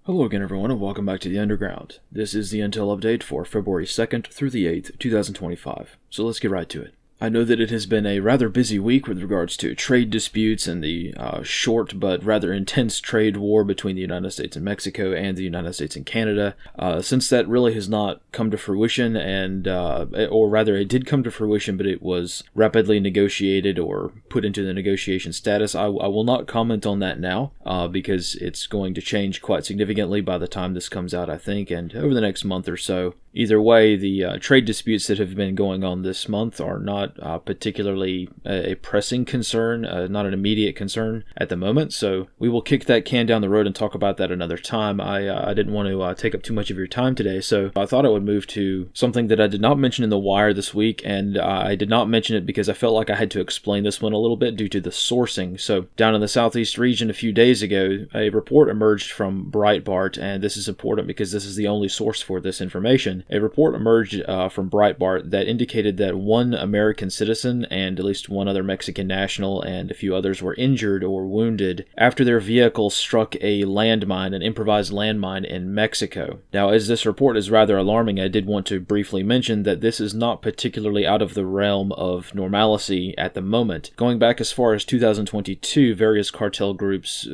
Hello again everyone and welcome back to the Underground. This is the Intel update for February 2nd through the 8th, 2025. So let's get right to it. I know that it has been a rather busy week with regards to trade disputes and the short but rather intense trade war between the United States and Mexico and the United States and Canada. Since that really has not come to fruition, or rather it did come to fruition, but it was rapidly negotiated or put into the negotiation status, I will not comment on that now because it's going to change quite significantly by the time this comes out, I think, and over the next month or so. Either way, the trade disputes that have been going on this month are not particularly a pressing concern, not an immediate concern at the moment, so we will kick that can down the road and talk about that another time. I didn't want to take up too much of your time today, so I thought I would move to something that I did not mention in the wire this week, and I did not mention it because I felt like I had to explain this one a little bit due to the sourcing. So down in the southeast region a few days ago, a report emerged from Breitbart, and this is important because this is the only source for this information. A report emerged from Breitbart that indicated that one American citizen and at least one other Mexican national and a few others were injured or wounded after their vehicle struck a landmine, an improvised landmine in Mexico. Now, as this report is rather alarming, I did want to briefly mention that this is not particularly out of the realm of normalcy at the moment. Going back as far as 2022, various cartel groups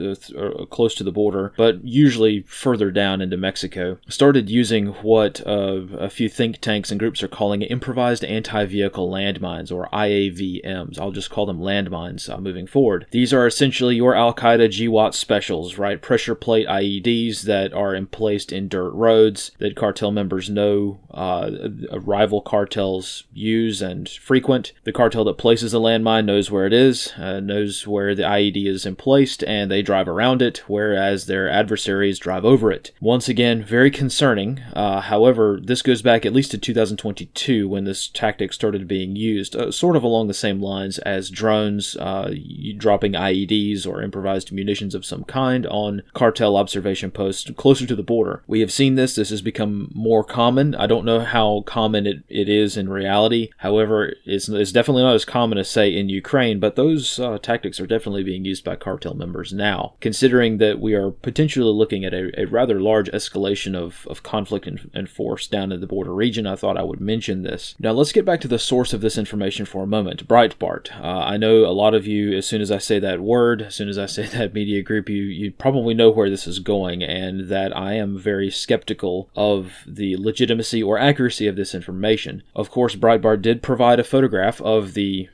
close to the border, but usually further down into Mexico, started using what a few think tanks and groups are calling improvised anti-vehicle landmines, or IAVMs. I'll just call them landmines moving forward. These are essentially your Al-Qaeda GWAT specials, right? Pressure plate IEDs that are placed in dirt roads that cartel members know rival cartels use and frequent. The cartel that places the landmine knows where it is, knows where the IED is placed, and they drive around it, whereas their adversaries drive over it. Once again, very concerning. However, this goes back at least to 2022 when this tactic started being used, sort of along the same lines as drones dropping IEDs or improvised munitions of some kind on cartel observation posts closer to the border. We have seen this. This has become more common. I don't know how common it is in reality. However, it's definitely not as common as, say, in Ukraine, but those tactics are definitely being used by cartel members now. Considering that we are potentially looking at a rather large escalation of conflict and force down in the border region, I thought I would mention this. Now let's get back to the source of this information for a moment. Breitbart. I know a lot of you, as soon as I say that word, as soon as I say that media group, you probably know where this is going, and that I am very skeptical of the legitimacy or accuracy of this information. Of course, Breitbart did provide a photograph of the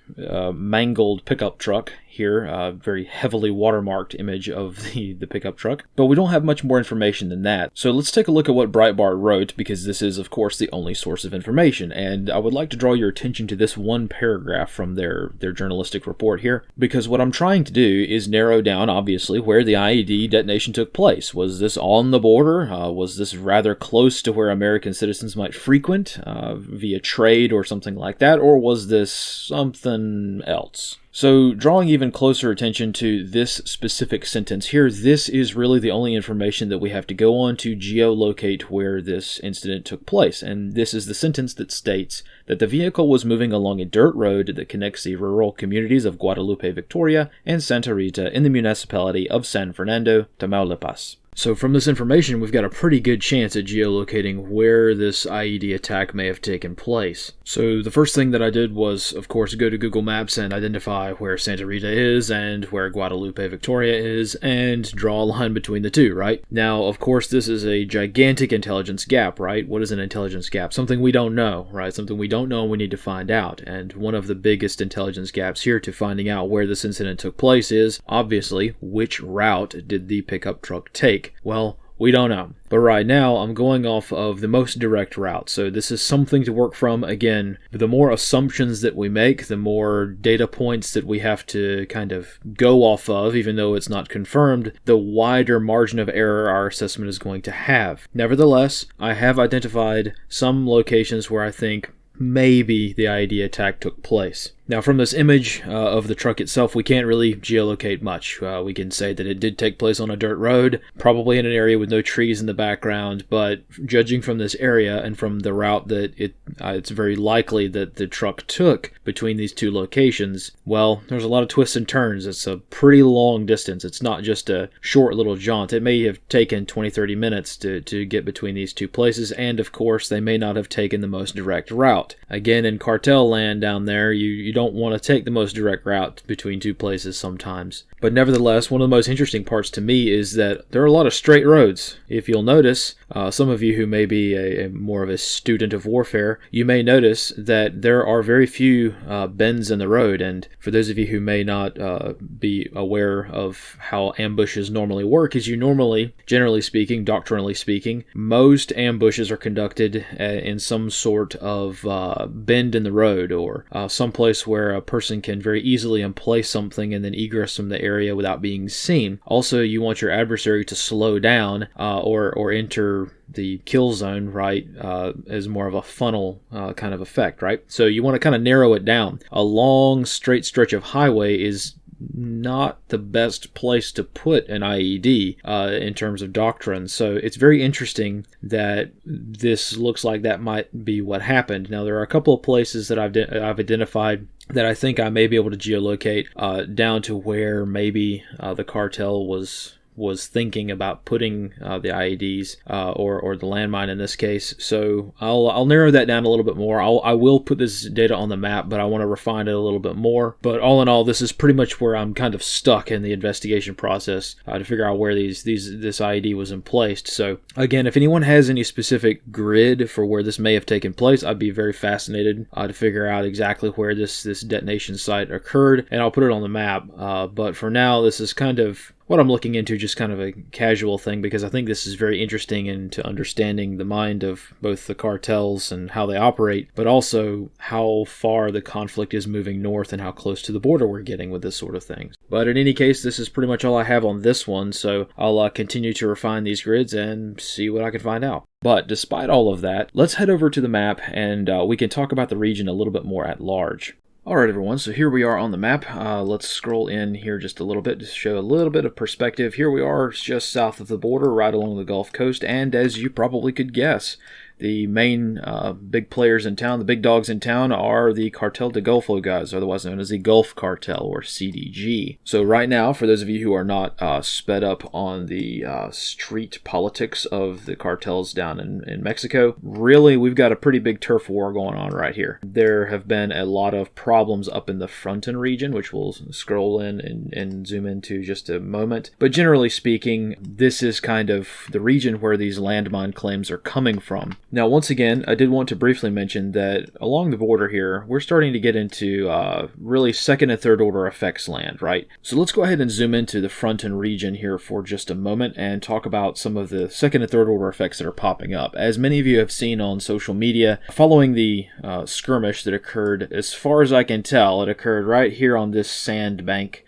mangled pickup truck here, a very heavily watermarked image of the pickup truck, but we don't have much more information than that. So let's take a look at what Breitbart wrote, because this is, of course, the only source of information, and I would like to draw your attention to this one paragraph from their journalistic report here, because what I'm trying to do is narrow down, obviously, where the IED detonation took place. Was this on the border? Was this rather close to where American citizens might frequent via trade or something like that, or was this something else? So, drawing even closer attention to this specific sentence here, this is really the only information that we have to go on to geolocate where this incident took place. And this is the sentence that states that the vehicle was moving along a dirt road that connects the rural communities of Guadalupe, Victoria, and Santa Rita in the municipality of San Fernando, Tamaulipas. So from this information, we've got a pretty good chance at geolocating where this IED attack may have taken place. So the first thing that I did was, of course, go to Google Maps and identify where Santa Rita is and where Guadalupe, Victoria is, and draw a line between the two, right? Now, of course, this is a gigantic intelligence gap, right? What is an intelligence gap? Something we don't know, right? Something we don't know and we need to find out. And one of the biggest intelligence gaps here to finding out where this incident took place is, obviously, which route did the pickup truck take? Well, we don't know. But right now, I'm going off of the most direct route. So this is something to work from. Again, the more assumptions that we make, the more data points that we have to kind of go off of, even though it's not confirmed, the wider margin of error our assessment is going to have. Nevertheless, I have identified some locations where I think maybe the IED attack took place. Now, from this image of the truck itself, we can't really geolocate much. We can say that it did take place on a dirt road, probably in an area with no trees in the background, but judging from this area and from the route that it's very likely that the truck took between these two locations, well, there's a lot of twists and turns. It's a pretty long distance. It's not just a short little jaunt. It may have taken 20-30 minutes to get between these two places, and of course, they may not have taken the most direct route. Again, in cartel land down there, you don't want to take the most direct route between two places sometimes. But nevertheless, one of the most interesting parts to me is that there are a lot of straight roads. If you'll notice, some of you who may be a more of a student of warfare, you may notice that there are very few bends in the road. And for those of you who may not be aware of how ambushes normally work, is you normally, generally speaking, doctrinally speaking, most ambushes are conducted in some sort of bend in the road, or some place where a person can very easily emplace something and then egress from the area without being seen. Also, you want your adversary to slow down or enter the kill zone, right, as more of a funnel kind of effect, right? So you want to kind of narrow it down. A long straight stretch of highway is not the best place to put an IED in terms of doctrine. So it's very interesting that this looks like that might be what happened. Now, there are a couple of places that I've identified that I think I may be able to geolocate down to where maybe the cartel was thinking about putting the IEDs or the landmine in this case. So I'll narrow that down a little bit more. I will put this data on the map, but I want to refine it a little bit more. But all in all, this is pretty much where I'm kind of stuck in the investigation process to figure out where this IED was emplaced. So again, if anyone has any specific grid for where this may have taken place, I'd be very fascinated to figure out exactly where this detonation site occurred, and I'll put it on the map. But for now, this is kind of what I'm looking into, just kind of a casual thing, because I think this is very interesting into understanding the mind of both the cartels and how they operate, but also how far the conflict is moving north and how close to the border we're getting with this sort of thing. But in any case, this is pretty much all I have on this one, so I'll continue to refine these grids and see what I can find out. But despite all of that, let's head over to the map and we can talk about the region a little bit more at large. Alright everyone, so here we are on the map. Let's scroll in here just a little bit to show a little bit of perspective. Here we are just south of the border, right along the Gulf Coast, and as you probably could guess, the main big players in town, the big dogs in town, are the Cartel de Golfo guys, otherwise known as the Gulf Cartel, or CDG. So right now, for those of you who are not sped up on the street politics of the cartels down in Mexico, really, we've got a pretty big turf war going on right here. There have been a lot of problems up in the Fronten region, which we'll scroll in and zoom into just a moment. But generally speaking, this is kind of the region where these landmine claims are coming from. Now, once again, I did want to briefly mention that along the border here, we're starting to get into really second and third order effects land, right? So let's go ahead and zoom into the Fronten region here for just a moment and talk about some of the second and third order effects that are popping up. As many of you have seen on social media, following the skirmish that occurred, as far as I can tell, it occurred right here on this sand bank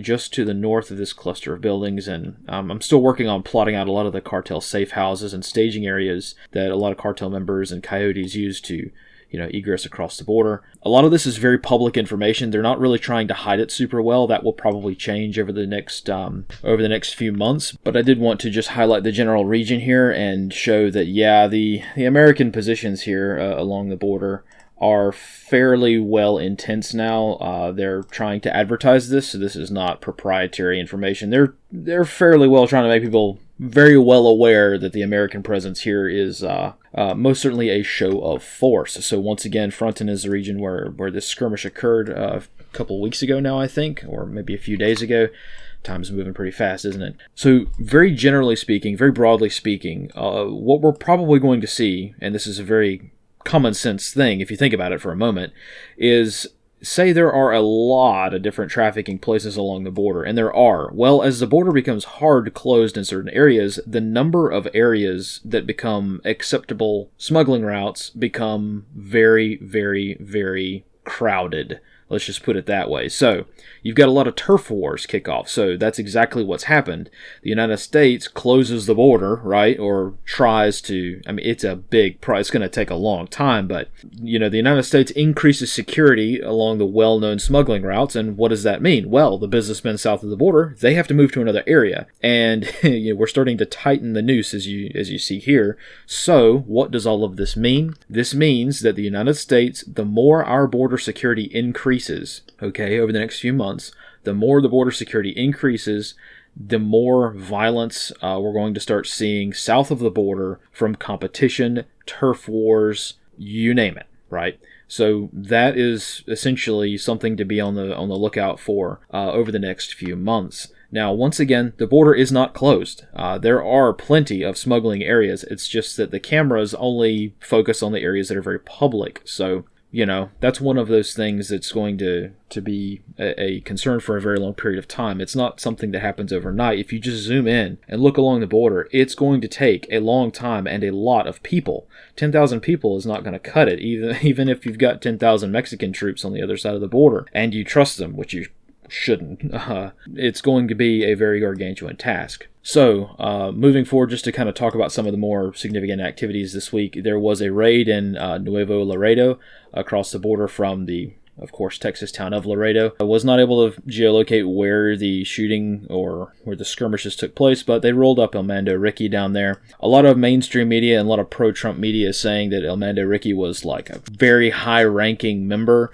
just to the north of this cluster of buildings, and I'm still working on plotting out a lot of the cartel safe houses and staging areas that a lot of cartel members and coyotes use to, egress across the border. A lot of this is very public information. They're not really trying to hide it super well. That will probably change over the next few months. But I did want to just highlight the general region here and show that, yeah, the American positions here along the border are fairly well intense now. They're trying to advertise this, so this is not proprietary information. They're fairly well trying to make people very well aware that the American presence here is most certainly a show of force. So once again, Fronten is the region where this skirmish occurred a couple weeks ago now, I think, or maybe a few days ago. Time's moving pretty fast, isn't it? So very generally speaking, very broadly speaking, what we're probably going to see, and this is a very common sense thing if you think about it for a moment, is say there are a lot of different trafficking places along the border, and there are. Well, as the border becomes hard closed in certain areas, the number of areas that become acceptable smuggling routes become very, very, very crowded. Let's just put it that way. So you've got a lot of turf wars kick off. So that's exactly what's happened. The United States closes the border, right? Or tries to, I mean, it's a big price. It's going to take a long time, but, you know, the United States increases security along the well-known smuggling routes. And what does that mean? Well, the businessmen south of the border, they have to move to another area. And you know, we're starting to tighten the noose, as you see here. So what does all of this mean? This means that the United States, the more our border security increases, okay, over the next few months, the more the border security increases, the more violence we're going to start seeing south of the border from competition, turf wars, you name it, right? So that is essentially something to be on the lookout for over the next few months. Now, once again, the border is not closed. There are plenty of smuggling areas. It's just that the cameras only focus on the areas that are very public. So, you know, that's one of those things that's going to be a concern for a very long period of time. It's not something that happens overnight. If you just zoom in and look along the border, it's going to take a long time and a lot of people. 10,000 people is not going to cut it, even if you've got 10,000 Mexican troops on the other side of the border and you trust them, which you shouldn't. It's going to be a very gargantuan task. So, moving forward, just to kind of talk about some of the more significant activities this week, there was a raid in Nuevo Laredo across the border from the, of course, Texas town of Laredo. I was not able to geolocate where the shooting or where the skirmishes took place, but they rolled up Armando Ricky down there. A lot of mainstream media and a lot of pro-Trump media is saying that Armando Ricky was like a very high-ranking member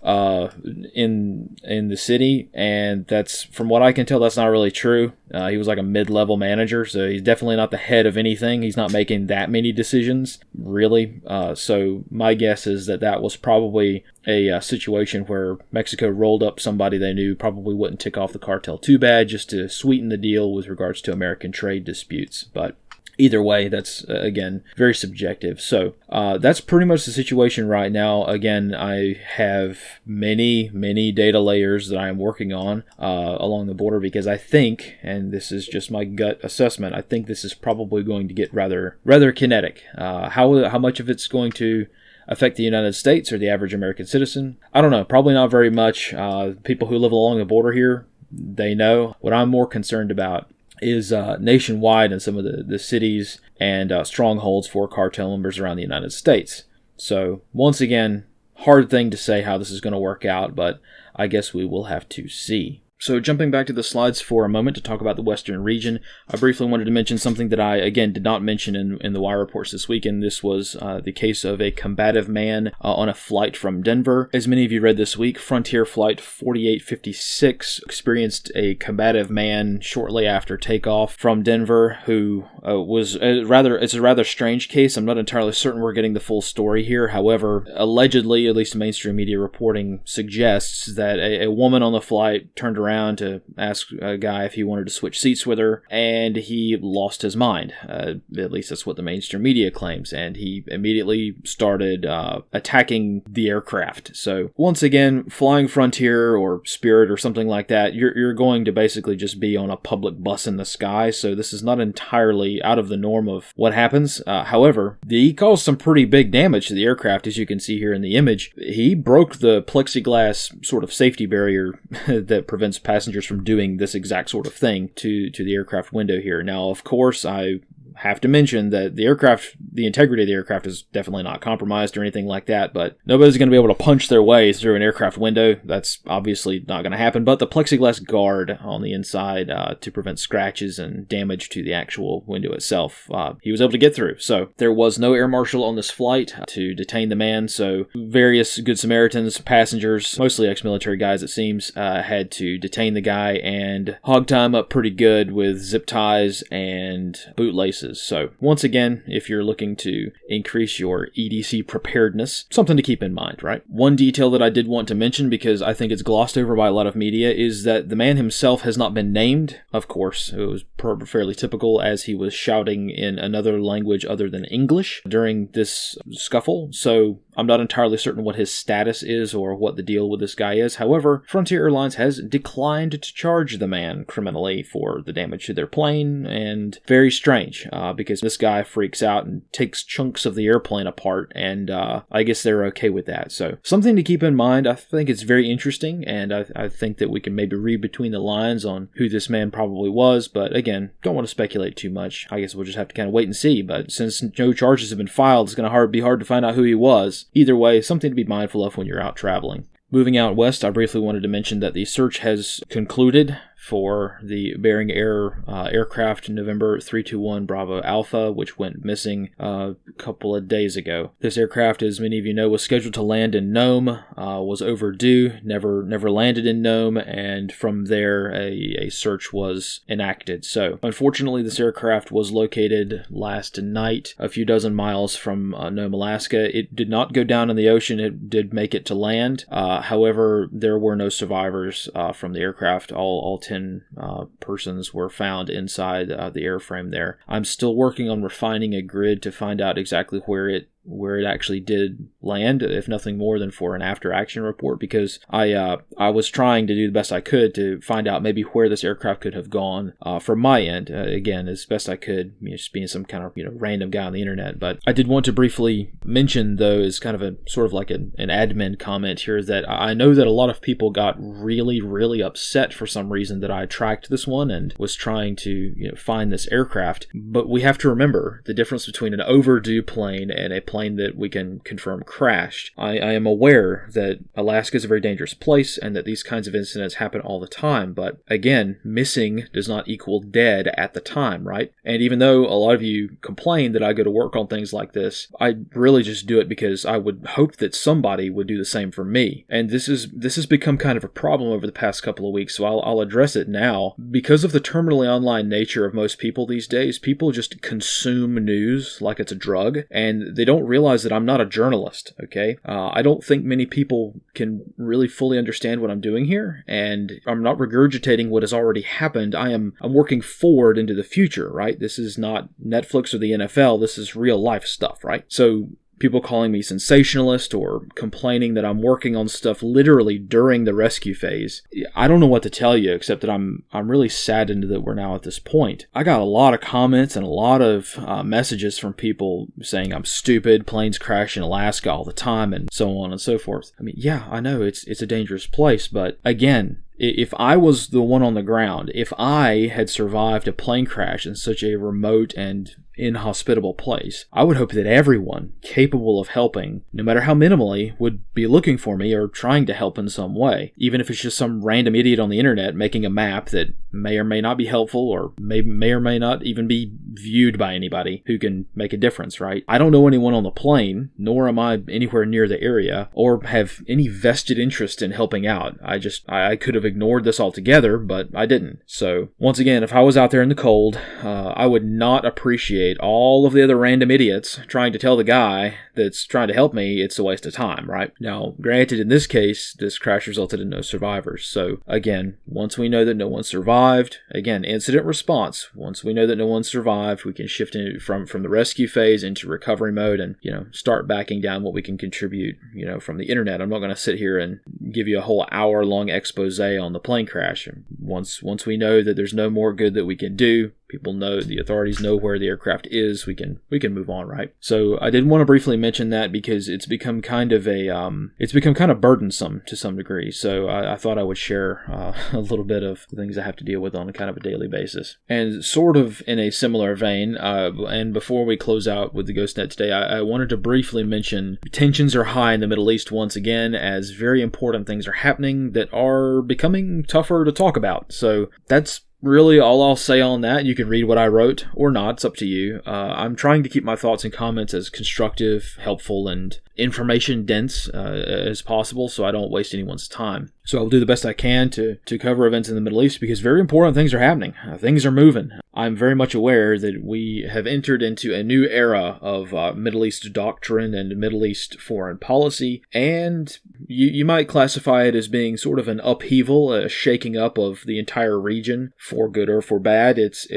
in the city, and that's, from what I can tell, that's not really true. He was like a mid-level manager, so he's definitely not the head of anything. He's not making that many decisions, really. So my guess is that was probably a situation where Mexico rolled up somebody they knew probably wouldn't tick off the cartel too bad, just to sweeten the deal with regards to American trade disputes. But either way, that's, again, very subjective. So that's pretty much the situation right now. Again, I have many, many data layers that I am working on along the border because I think, and this is just my gut assessment, I think this is probably going to get rather kinetic. How much of it's going to affect the United States or the average American citizen? I don't know. Probably not very much. People who live along the border here, they know. What I'm more concerned about is nationwide in some of the cities and strongholds for cartel members around the United States. So, once again, hard thing to say how this is going to work out, but I guess we will have to see. So jumping back to the slides for a moment to talk about the Western region, I briefly wanted to mention something that I, again, did not mention in the wire reports this week, and this was the case of a combative man on a flight from Denver. As many of you read this week, Frontier Flight 4856 experienced a combative man shortly after takeoff from Denver who it's a rather strange case. I'm not entirely certain we're getting the full story here. However, allegedly, at least mainstream media reporting suggests that a woman on the flight turned around to ask a guy if he wanted to switch seats with her, and he lost his mind. At least that's what the mainstream media claims, and he immediately started attacking the aircraft. So once again, flying Frontier or Spirit or something like that, you're going to basically just be on a public bus in the sky, so this is not entirely out of the norm of what happens. However, he caused some pretty big damage to the aircraft, as you can see here in the image. He broke the plexiglass sort of safety barrier that prevents passengers from doing this exact sort of thing to the aircraft window here. Now, of course, I have to mention that the integrity of the aircraft is definitely not compromised or anything like that, but nobody's going to be able to punch their way through an aircraft window. That's obviously not going to happen, but the plexiglass guard on the inside to prevent scratches and damage to the actual window itself, he was able to get through. So there was no air marshal on this flight to detain the man, so various Good Samaritans, passengers, mostly ex-military guys it seems, had to detain the guy and hog tie him up pretty good with zip ties and bootlaces. So once again, if you're looking to increase your EDC preparedness, something to keep in mind, right? One detail that I did want to mention, because I think it's glossed over by a lot of media, is that the man himself has not been named. Of course, it was fairly typical, as he was shouting in another language other than English during this scuffle. So I'm not entirely certain what his status is or what the deal with this guy is. However, Frontier Airlines has declined to charge the man criminally for the damage to their plane, and very strange, because this guy freaks out and takes chunks of the airplane apart, and I guess they're okay with that. So something to keep in mind. I think it's very interesting, and I think that we can maybe read between the lines on who this man probably was, but again, don't want to speculate too much. I guess we'll just have to kind of wait and see, but since no charges have been filed, it's going to be hard to find out who he was. Either way, something to be mindful of when you're out traveling. Moving out west, I briefly wanted to mention that the search has concluded for the Bering Air aircraft November 321 Bravo Alpha, which went missing a couple of days ago. This aircraft, as many of you know, was scheduled to land in Nome, was overdue, never landed in Nome, and from there a search was enacted. So, unfortunately, this aircraft was located last night, a few dozen miles from Nome, Alaska. It did not go down in the ocean. It did make it to land. However, there were no survivors from the aircraft. All 10 persons were found inside the airframe there. I'm still working on refining a grid to find out exactly where it actually did land, if nothing more than for an after-action report, because I was trying to do the best I could to find out maybe where this aircraft could have gone from my end, again, as best I could, just being some kind of random guy on the internet. But I did want to briefly mention, though, as kind of a sort of like an admin comment here, that I know that a lot of people got really, really upset for some reason that I tracked this one and was trying to find this aircraft. But we have to remember the difference between an overdue plane and a plane that we can confirm crashed. I am aware that Alaska is a very dangerous place and that these kinds of incidents happen all the time, but again, missing does not equal dead at the time, right? And even though a lot of you complain that I go to work on things like this, I really just do it because I would hope that somebody would do the same for me. And this has become kind of a problem over the past couple of weeks, so I'll address it now. Because of the terminally online nature of most people these days, people just consume news like it's a drug, and they don't realize that I'm not a journalist, okay? I don't think many people can really fully understand what I'm doing here, and I'm not regurgitating what has already happened. I'm working forward into the future, right? This is not Netflix or the NFL. This is real life stuff, right? So people calling me sensationalist or complaining that I'm working on stuff literally during the rescue phase, I don't know what to tell you, except that I'm really saddened that we're now at this point. I got a lot of comments and a lot of messages from people saying I'm stupid, planes crash in Alaska all the time, and so on and so forth. I mean, yeah, I know it's a dangerous place, but again, if I was the one on the ground, if I had survived a plane crash in such a remote and inhospitable place, I would hope that everyone capable of helping, no matter how minimally, would be looking for me or trying to help in some way, even if it's just some random idiot on the internet making a map that may or may not be helpful or may or may not even be viewed by anybody who can make a difference, right? I don't know anyone on the plane, nor am I anywhere near the area, or have any vested interest in helping out. I could have ignored this altogether, but I didn't. So, once again, if I was out there in the cold, I would not appreciate all of the other random idiots trying to tell the guy that's trying to help me it's a waste of time, right? Now, granted, in this case, this crash resulted in no survivors. So, again, once we know that no one survived, again, incident response. Once we know that no one survived, we can shift from the rescue phase into recovery mode and, start backing down what we can contribute, from the internet. I'm not going to sit here and give you a whole hour-long expose on the plane crash. Once we know that there's no more good that we can do, people know, the authorities know where the aircraft is, we can move on, right? So I did want to briefly mention that because it's become kind of burdensome to some degree. So I thought I would share a little bit of the things I have to deal with on a kind of a daily basis. And sort of in a similar vein, and before we close out with the GhostNet today, I wanted to briefly mention tensions are high in the Middle East once again, as very important things are happening that are becoming tougher to talk about. So that's really all I'll say on that. You can read what I wrote or not. It's up to you. I'm trying to keep my thoughts and comments as constructive, helpful, and information dense as possible so I don't waste anyone's time. So I'll do the best I can to cover events in the Middle East because very important things are happening. Things are moving. I'm very much aware that we have entered into a new era of Middle East doctrine and Middle East foreign policy. And, you might classify it as being sort of an upheaval, a shaking up of the entire region, for good or for bad. It's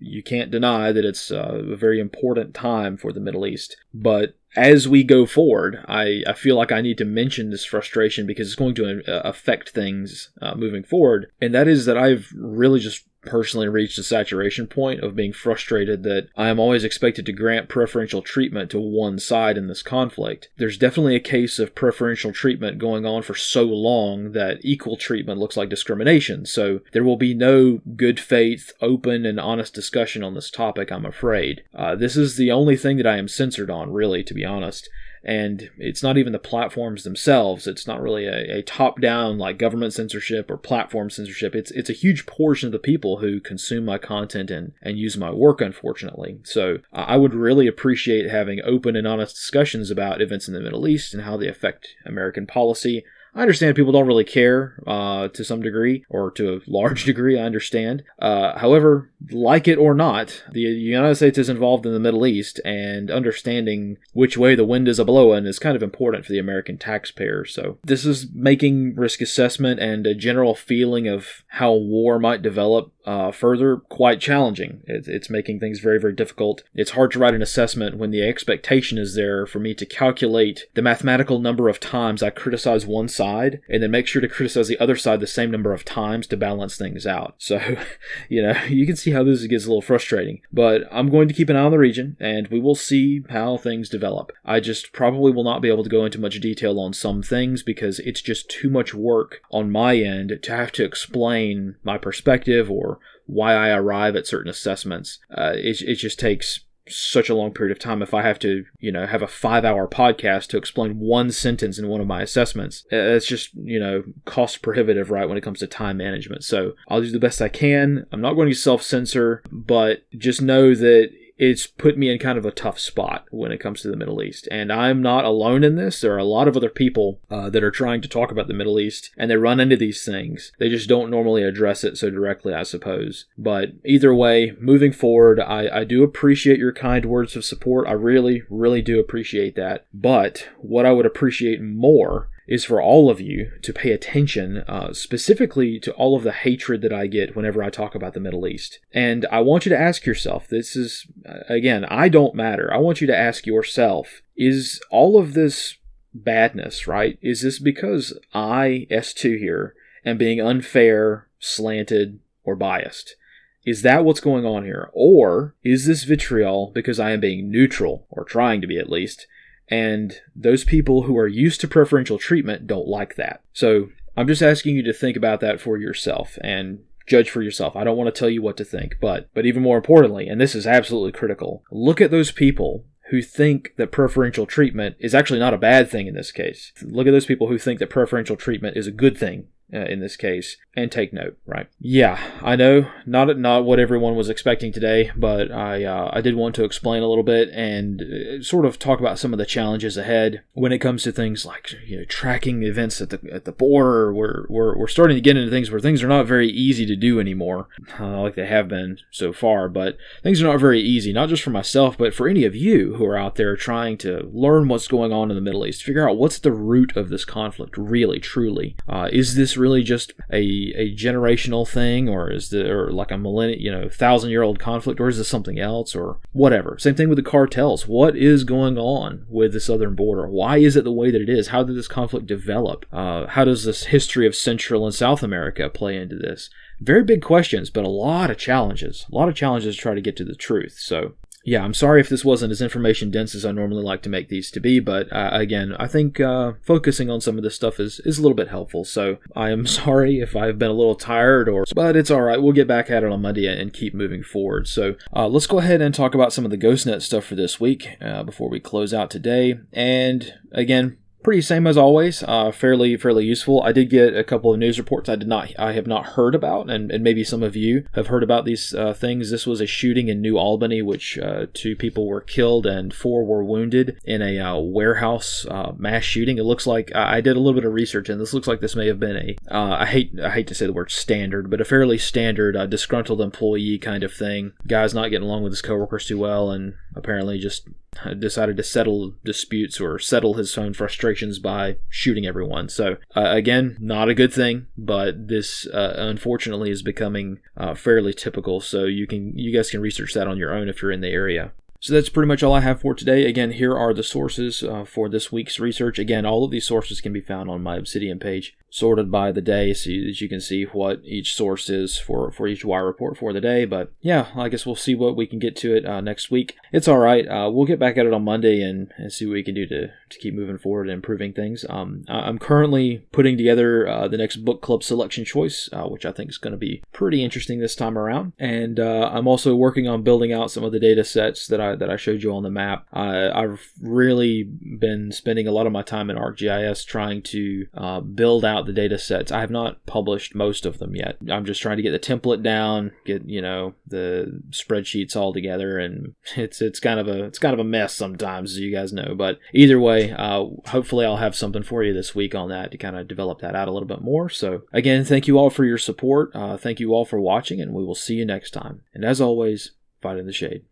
you can't deny that it's a very important time for the Middle East. But as we go forward, I feel like I need to mention this frustration because it's going to affect things moving forward. And that is that I've really just personally reached a saturation point of being frustrated that I am always expected to grant preferential treatment to one side in this conflict. There's definitely a case of preferential treatment going on for so long that equal treatment looks like discrimination. So there will be no good faith, open, and honest discussion on this topic, I'm afraid. This is the only thing that I am censored on, really, to be honest. And it's not even the platforms themselves. It's not really a top-down like government censorship or platform censorship. It's a huge portion of the people who consume my content and use my work, unfortunately. So I would really appreciate having open and honest discussions about events in the Middle East and how they affect American policy. I understand people don't really care to some degree, or to a large degree, I understand. However, like it or not, the United States is involved in the Middle East, and understanding which way the wind is a-blowing is kind of important for the American taxpayer. So this is making risk assessment and a general feeling of how war might develop further quite challenging. It's making things very, very difficult. It's hard to write an assessment when the expectation is there for me to calculate the mathematical number of times I criticize one side and then make sure to criticize the other side the same number of times to balance things out. So, you can see how this gets a little frustrating. But I'm going to keep an eye on the region, and we will see how things develop. I just probably will not be able to go into much detail on some things because it's just too much work on my end to have to explain my perspective or why I arrive at certain assessments. It just takes such a long period of time. If I have to, have a 5-hour podcast to explain one sentence in one of my assessments, it's just, cost prohibitive, right, when it comes to time management. So I'll do the best I can. I'm not going to self-censor, but just know that it's put me in kind of a tough spot when it comes to the Middle East. And I'm not alone in this. There are a lot of other people that are trying to talk about the Middle East, and they run into these things. They just don't normally address it so directly, I suppose. But either way, moving forward, I do appreciate your kind words of support. I really, really do appreciate that. But what I would appreciate more is for all of you to pay attention specifically to all of the hatred that I get whenever I talk about the Middle East. And I want you to ask yourself, this is, again, I don't matter. I want you to ask yourself, is all of this badness, right? Is this because I, S2 here, am being unfair, slanted, or biased? Is that what's going on here? Or is this vitriol because I am being neutral, or trying to be at least, and those people who are used to preferential treatment don't like that? So I'm just asking you to think about that for yourself and judge for yourself. I don't want to tell you what to think, but even more importantly, and this is absolutely critical, look at those people who think that preferential treatment is actually not a bad thing in this case. Look at those people who think that preferential treatment is a good thing in this case, and take note, right? Yeah, I know, not what everyone was expecting today, but I did want to explain a little bit and sort of talk about some of the challenges ahead when it comes to things like tracking events at the border. We're starting to get into things where things are not very easy to do anymore, like they have been so far. But things are not very easy, not just for myself, but for any of you who are out there trying to learn what's going on in the Middle East, figure out what's the root of this conflict, really, truly. Is this really just a generational thing, or is there like a millennium, 1,000-year-old conflict, or is this something else, or whatever? Same thing with the cartels. What is going on with the southern border? Why is it the way that it is? How did this conflict develop? How does this history of Central and South America play into this? Very big questions, but a lot of challenges. A lot of challenges to try to get to the truth. So yeah, I'm sorry if this wasn't as information dense as I normally like to make these to be, but again, I think focusing on some of this stuff is a little bit helpful. So I am sorry if I've been a little tired, but it's all right. We'll get back at it on Monday and keep moving forward. So let's go ahead and talk about some of the GhostNet stuff for this week before we close out today. And again, pretty same as always, fairly useful. I did get a couple of news reports I have not heard about, and maybe some of you have heard about these things. This was a shooting in New Albany, which 2 people were killed and 4 were wounded in a warehouse mass shooting. It looks like, I did a little bit of research, and this looks like this may have been I hate to say the word standard, but a fairly standard disgruntled employee kind of thing. Guy's not getting along with his coworkers too well, and apparently just decided to settle disputes or settle his own frustration demonstrations by shooting everyone. So again, not a good thing, but this unfortunately is becoming fairly typical. So you guys can research that on your own if you're in the area. So that's pretty much all I have for today. Again, here are the sources for this week's research. Again, all of these sources can be found on my Obsidian page, sorted by the day, so that you can see what each source is for each wire report for the day. But yeah, I guess we'll see what we can get to it next week. It's all right. We'll get back at it on Monday and see what we can do to keep moving forward and improving things. I'm currently putting together the next book club selection choice, which I think is going to be pretty interesting this time around. And I'm also working on building out some of the data sets that I showed you on the map. I've really been spending a lot of my time in ArcGIS trying to build out the data sets. I have not published most of them yet. I'm just trying to get the template down, get the spreadsheets all together, and it's kind of a mess sometimes, as you guys know. But either way, hopefully I'll have something for you this week on that to kind of develop that out a little bit more. So again, thank you all for your support. Thank you all for watching, and we will see you next time. And as always, fight in the shade.